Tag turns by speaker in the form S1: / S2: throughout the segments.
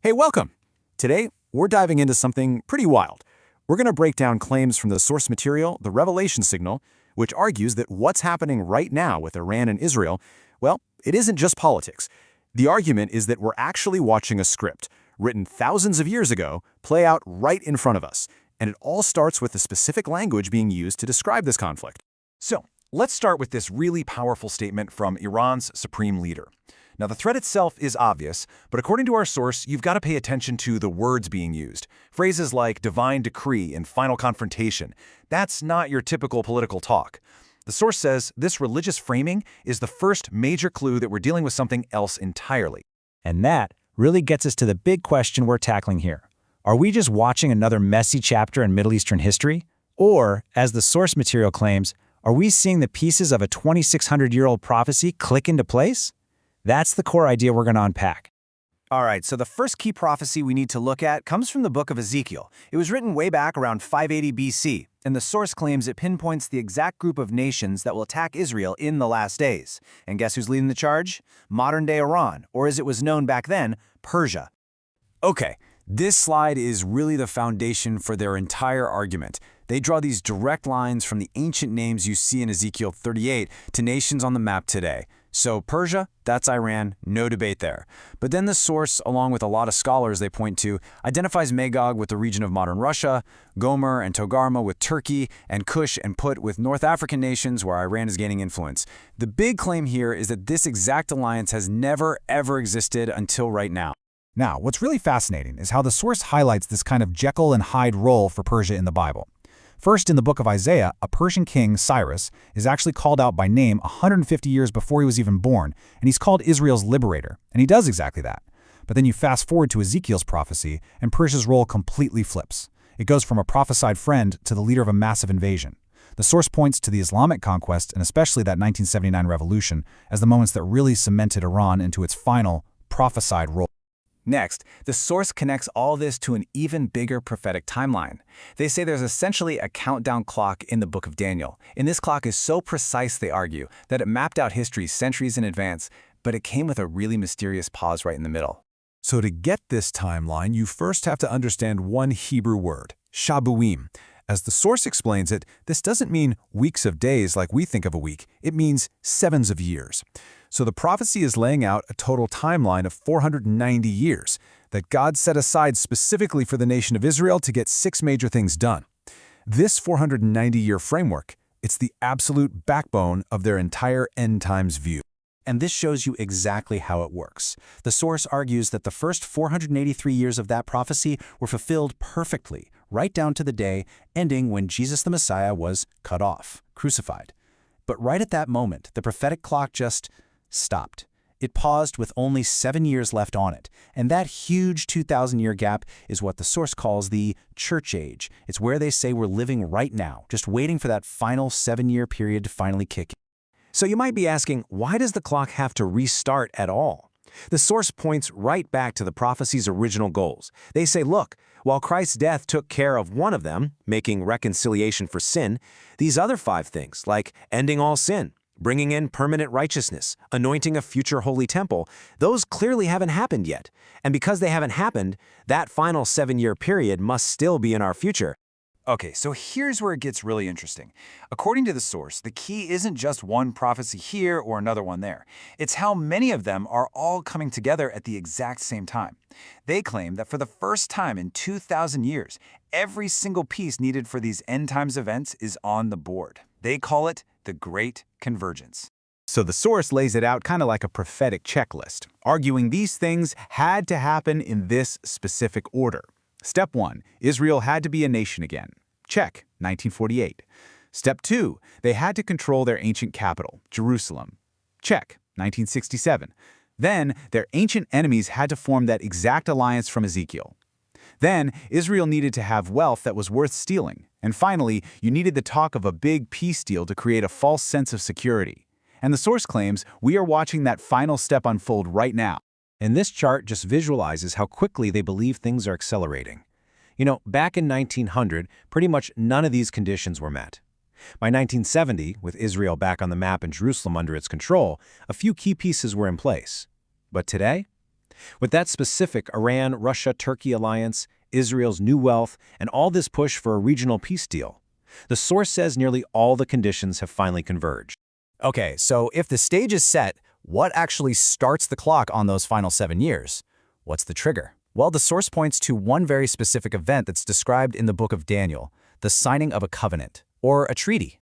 S1: Hey, welcome! Today, we're diving into something pretty wild. We're going to break down claims from the source material, the Revelation Signal, which argues that what's happening right now with Iran and Israel, well, it isn't just politics. The argument is that we're actually watching a script, written thousands of years ago, play out right in front of us. And it all starts with the specific language being used to describe this conflict.
S2: So, let's start with this really powerful statement from Iran's supreme leader. Now, the threat itself is obvious, but according to our source, you've got to pay attention to the words being used. Phrases like divine decree and final confrontation. That's not your typical political talk. The source says this religious framing is the first major clue that we're dealing with something else entirely.
S3: And that really gets us to the big question we're tackling here. Are we just watching another messy chapter in Middle Eastern history? Or, as the source material claims, are we seeing the pieces of a 2,600-year-old prophecy click into place? That's the core idea we're going to unpack.
S4: All right, so the first key prophecy we need to look at comes from the book of Ezekiel. It was written way back around 580 BC, and the source claims it pinpoints the exact group of nations that will attack Israel in the last days. And guess who's leading the charge? Modern-day Iran, or as it was known back then, Persia.
S1: Okay, this slide is really the foundation for their entire argument. They draw these direct lines from the ancient names you see in Ezekiel 38 to nations on the map today. So Persia, that's Iran, no debate there. But then the source, along with a lot of scholars they point to, identifies Magog with the region of modern Russia, Gomer and Togarmah with Turkey, and Kush and Put with North African nations where Iran is gaining influence. The big claim here is that this exact alliance has never, ever existed until right now.
S5: Now, what's really fascinating is how the source highlights this kind of Jekyll and Hyde role for Persia in the Bible. First, in the book of Isaiah, a Persian king, Cyrus, is actually called out by name 150 years before he was even born, and he's called Israel's liberator, and he does exactly that. But then you fast forward to Ezekiel's prophecy, and Persia's role completely flips. It goes from a prophesied friend to the leader of a massive invasion. The source points to the Islamic conquest, and especially that 1979 revolution, as the moments that really cemented Iran into its final, prophesied role.
S4: Next, the source connects all this to an even bigger prophetic timeline. They say there's essentially a countdown clock in the book of Daniel, and this clock is so precise, they argue, that it mapped out history centuries in advance, but it came with a really mysterious pause right in the middle.
S2: So to get this timeline, you first have to understand one Hebrew word, shabuim. As the source explains it, this doesn't mean weeks of days like we think of a week. It means sevens of years. So the prophecy is laying out a total timeline of 490 years that God set aside specifically for the nation of Israel to get 6 major things done. This 490-year framework, it's the absolute backbone of their entire end times view.
S4: And this shows you exactly how it works. The source argues that the first 483 years of that prophecy were fulfilled perfectly, right down to the day ending when Jesus the Messiah was cut off, crucified. But right at that moment, the prophetic clock just stopped. It paused with only 7 years left on it, and that huge 2,000-year gap is what the source calls the church age. It's where they say we're living right now, just waiting for that final 7-year period to finally kick in. So you might be asking, why does the clock have to restart at all? The source points right back to the prophecy's original goals. They say, look, while Christ's death took care of one of them, making reconciliation for sin, these other 5 things, like ending all sin, bringing in permanent righteousness, anointing a future holy temple, those clearly haven't happened yet. And because they haven't happened, that final 7-year period must still be in our future.
S2: Okay, so here's where it gets really interesting. According to the source, the key isn't just one prophecy here or another one there. It's how many of them are all coming together at the exact same time. They claim that for the first time in 2,000 years, every single piece needed for these end times events is on the board. They call it the Great Convergence.
S5: So the source lays it out kind of like a prophetic checklist, arguing these things had to happen in this specific order. Step 1, Israel had to be a nation again. Check, 1948. Step 2, they had to control their ancient capital, Jerusalem. Check, 1967. Then, their ancient enemies had to form that exact alliance from Ezekiel. Then, Israel needed to have wealth that was worth stealing. And finally, you needed the talk of a big peace deal to create a false sense of security. And the source claims we are watching that final step unfold right now.
S3: And this chart just visualizes how quickly they believe things are accelerating. You know, back in 1900, pretty much none of these conditions were met. By 1970, with Israel back on the map and Jerusalem under its control, a few key pieces were in place. But today? With that specific Iran-Russia-Turkey alliance, Israel's new wealth, and all this push for a regional peace deal, the source says nearly all the conditions have finally converged.
S6: Okay, so if the stage is set, what actually starts the clock on those final 7 years? What's the trigger? Well, the source points to one very specific event that's described in the book of Daniel, the signing of a covenant, or a treaty.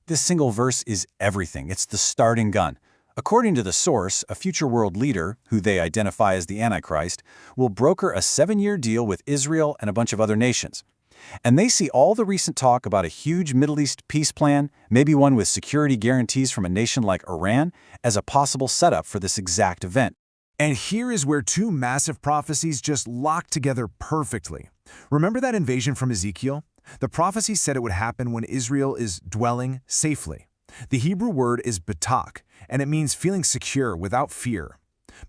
S1: This single verse is everything. It's the starting gun. According to the source, a future world leader, who they identify as the Antichrist, will broker a 7-year deal with Israel and a bunch of other nations. And they see all the recent talk about a huge Middle East peace plan, maybe one with security guarantees from a nation like Iran, as a possible setup for this exact event.
S2: And here is where two massive prophecies just lock together perfectly. Remember that invasion from Ezekiel? The prophecy said it would happen when Israel is dwelling safely. The Hebrew word is batak, and it means feeling secure without fear.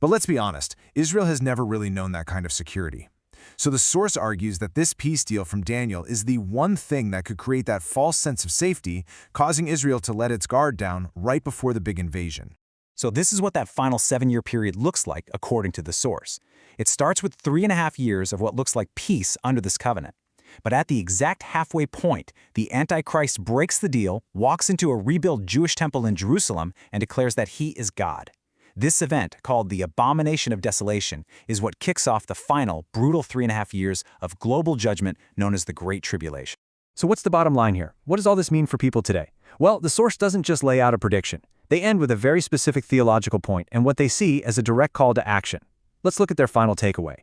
S2: But let's be honest, Israel has never really known that kind of security. So the source argues that this peace deal from Daniel is the one thing that could create that false sense of safety, causing Israel to let its guard down right before the big invasion.
S3: So this is what that final 7-year period looks like, according to the source. It starts with 3.5 years of what looks like peace under this covenant. But at the exact halfway point, the Antichrist breaks the deal, walks into a rebuilt Jewish temple in Jerusalem, and declares that he is God. This event, called the Abomination of Desolation, is what kicks off the final, brutal 3.5 years of global judgment known as the Great Tribulation.
S6: So what's the bottom line here? What does all this mean for people today? Well, the source doesn't just lay out a prediction. They end with a very specific theological point and what they see as a direct call to action. Let's look at their final takeaway.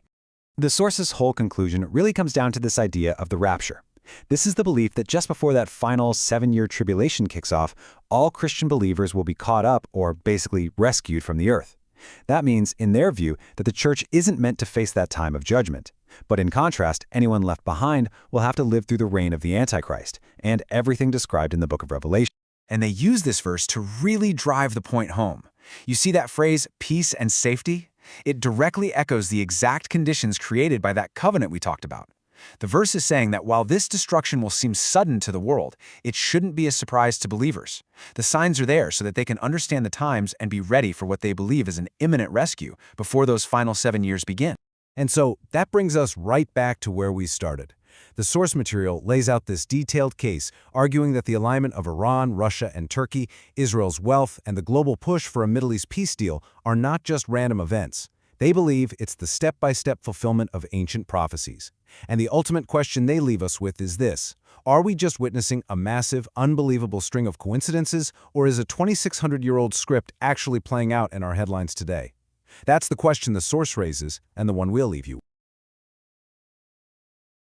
S3: The source's whole conclusion really comes down to this idea of the rapture. This is the belief that just before that final 7-year tribulation kicks off, all Christian believers will be caught up or basically rescued from the earth. That means, in their view, that the church isn't meant to face that time of judgment. But in contrast, anyone left behind will have to live through the reign of the Antichrist and everything described in the book of Revelation.
S6: And they use this verse to really drive the point home. You see that phrase, peace and safety? It directly echoes the exact conditions created by that covenant we talked about. The verse is saying that while this destruction will seem sudden to the world, it shouldn't be a surprise to believers. The signs are there so that they can understand the times and be ready for what they believe is an imminent rescue before those final 7 years begin.
S2: And so that brings us right back to where we started. The source material lays out this detailed case, arguing that the alignment of Iran, Russia, and Turkey, Israel's wealth, and the global push for a Middle East peace deal are not just random events. They believe it's the step-by-step fulfillment of ancient prophecies. And the ultimate question they leave us with is this: are we just witnessing a massive, unbelievable string of coincidences, or is a 2,600-year-old script actually playing out in our headlines today? That's the question the source raises, and the one we'll leave you